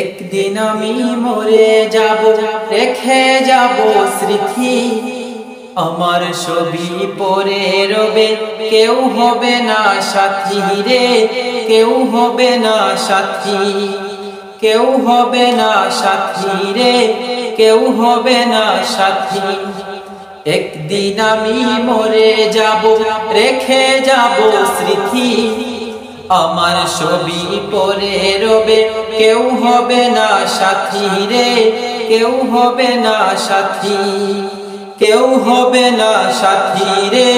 একদিন আমি মরে যাব, রেখে যাব স্মৃতি, আমার ছবি পড়ে রবে, কেউ হবে না সাথী রে, কেউ হবে না সাথী, কেউ হবে না সাথী রে, কেউ হবে না সাথী। একদিন আমি মরে যাব, রেখে যাব স্মৃতি, আমার ছবি পড়ে রবে, কেউ হবে না সাথী রে, কেউ হবে না সাথী, কেউ হবে না সাথী রে,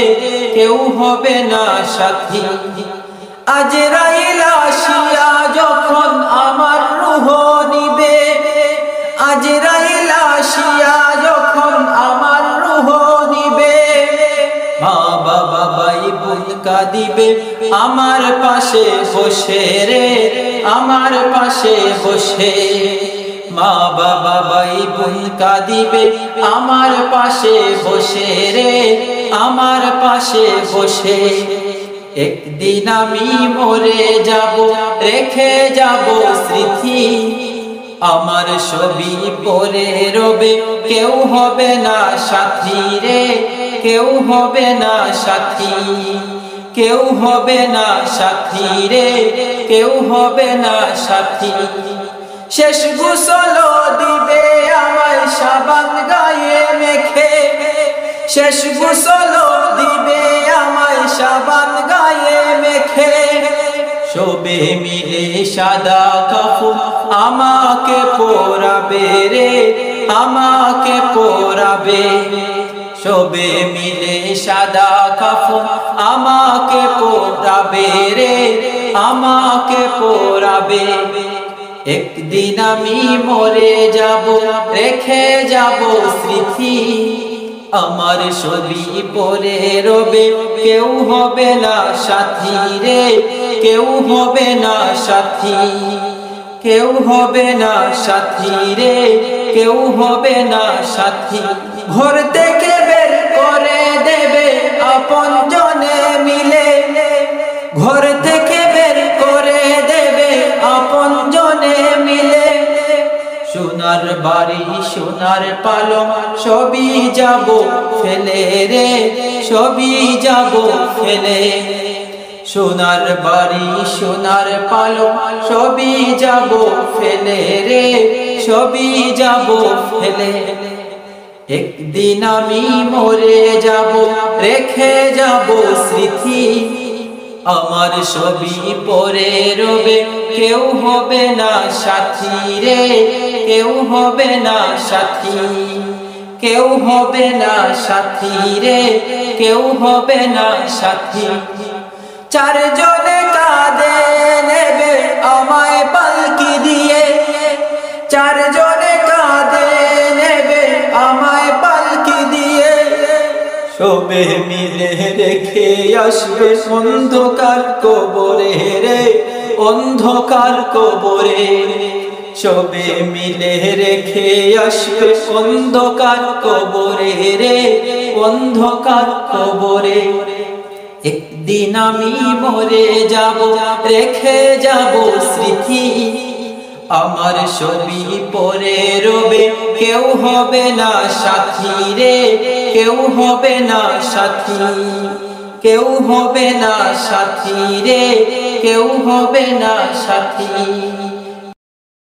কেউ হবে না সাথী। আজরাইল আসিয়া যখন আমার রূহ নিবে, আজরাইল আসিয়া যখন আমার রূহ নিবে, মা বাবা ভাই বোন কাঁদিবে আমার পাশে বসে রে, আমার পাশে বসে। মা বাবা ভাই বোন কাঁদিবে আমার পাশে বসে রে, আমার পাশে বসে। একদিন আমি মরে যাব, রেখে যাব স্মৃতি, আমার ছবি পড়ে রবে, কেউ হবে না সাথী রে, কেউ হবে না সাথী, কেউ হবে না সাথী রে, কেউ হবে না সাথী। শেষ গোসল দিবে আমায় সাবান গায়ে মেখে, শেষ গোসল দিবে আমায় সাবান গায়ে মেখে, সবে মিলে সাদা কাফন আমাকে পরাবে রে, আমাকে পরাবে। সবে মিলে সাদা কাফন আমাকে পরাবে রে, আমাকে পরাবে। একদিন আমি মরে যাব, রেখে যাব স্মৃতি, আমার ছবি পড়ে রবে, কেউ হবে না সাথী রে, কেউ হবে না সাথী, কেউ হবে না সাথী রে, কেউ হবে না সাথী। ঘর থেকে বের করে দেবে আপন জনে মিলে, ঘর থেকে বের করে দেবে আপন জনে মিলে, সোনার বাড়ি সোনার পালং সবই যাব ফেলে রে, সবই যাব ফেলে। সোনার বাড়ি সোনার পালং সবই যাব ফেলে রে, সবই যাব ফেলে। একদিন আমি মরে যাব, রেখে যাব স্মৃতি, আমার ছবি পড়ে রবে, কেউ হবে না সাথী রে, কেউ হবে না সাথী, কেউ হবে না সাথী রে, কেউ হবে না সাথী। চারজনে কাঁধে নেবে আমায় পালকি দিয়ে, চারজনে কাঁধে নেবে আমায় পালকি দিয়ে, সবে মিলে রেখে আসবে অন্ধকার কবরে রে, অন্ধকার কবরে। সবে মিলে রেখে আসবে অন্ধকার কবরে রে, অন্ধকার কবরে। একদিন আমি মরে যাব, রেখে যাব স্মৃতি, আমার ছবি পড়ে রবে, কেউ হবে না সাথী রে, কেউ হবে না সাথী, কেউ হবে না সাথী রে, কেউ হবে না সাথী।